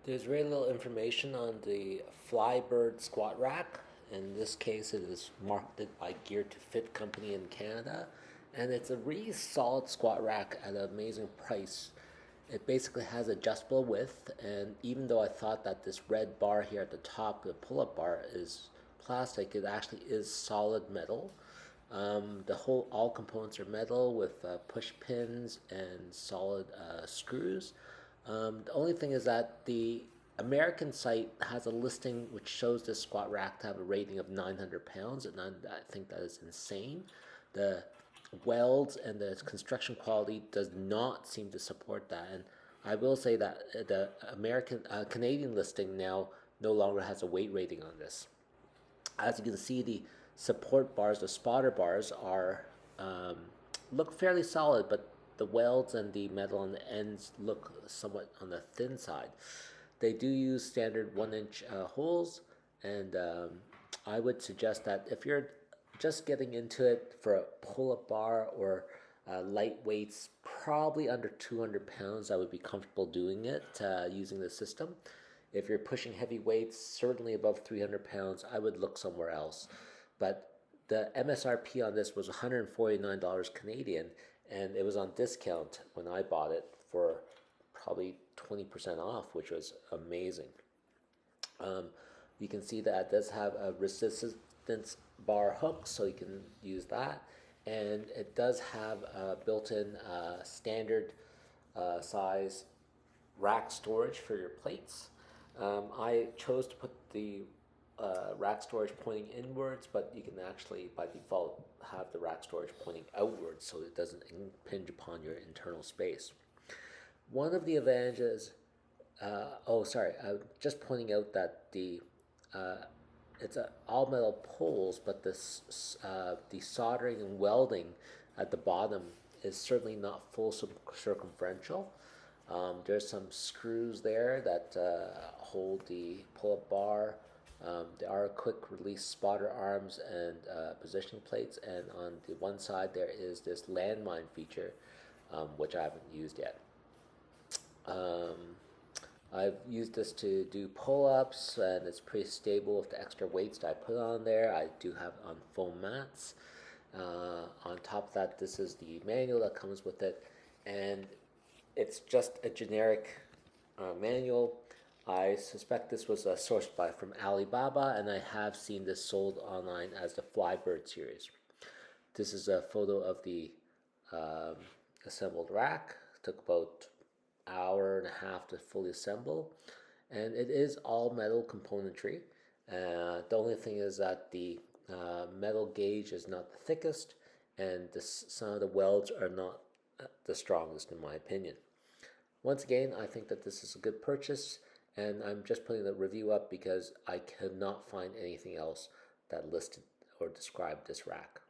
There's very little information on the Flybird squat rack. In this case, it is marketed by Geartofit company in Canada, and it's a really solid squat rack at an amazing price. It basically has adjustable width, and even though I thought that this red bar here at the top, the pull-up bar, is plastic, it actually is solid metal. All components are metal with push pins and solid screws. The only thing is that the American site has a listing which shows this squat rack to have a rating of 900 pounds, and I think that is insane. The welds and the construction quality does not seem to support that, and I will say that the Canadian listing now no longer has a weight rating on this. As you can see, the support bars, the spotter bars, are look fairly solid, but the welds and the metal on the ends look somewhat on the thin side. They do use standard 1-inch holes, and I would suggest that if you're just getting into it for a pull-up bar or light weights, probably under 200 pounds, I would be comfortable doing it using the system. If you're pushing heavy weights, certainly above 300 pounds, I would look somewhere else. But the MSRP on this was $149 Canadian, and it was on discount when I bought it for probably 20% off, which was amazing. You can see that it does have a resistance bar hook, so you can use that. And it does have a built-in standard size rack storage for your plates. I chose to put the rack storage pointing inwards, but you can actually, by default, have the rack storage pointing outwards so it doesn't impinge upon your internal space. One of the advantages, just pointing out that it's all metal poles, but the soldering and welding at the bottom is certainly not full circumferential. There's some screws there that hold the pull-up bar. There are quick release spotter arms and positioning plates, and on the one side there is this landmine feature, which I haven't used yet. I've used this to do pull-ups, and it's pretty stable with the extra weights that I put on there. I do have on foam mats. On top of that, this is the manual that comes with it, and it's just a generic manual. I suspect this was sourced from Alibaba, and I have seen this sold online as the Flybird series. This is a photo of the assembled rack. It took about an hour and a half to fully assemble, and it is all metal componentry. The only thing is that the metal gauge is not the thickest, and some of the welds are not the strongest in my opinion. Once again, I think that this is a good purchase, and I'm just putting the review up because I could not find anything else that listed or described this rack.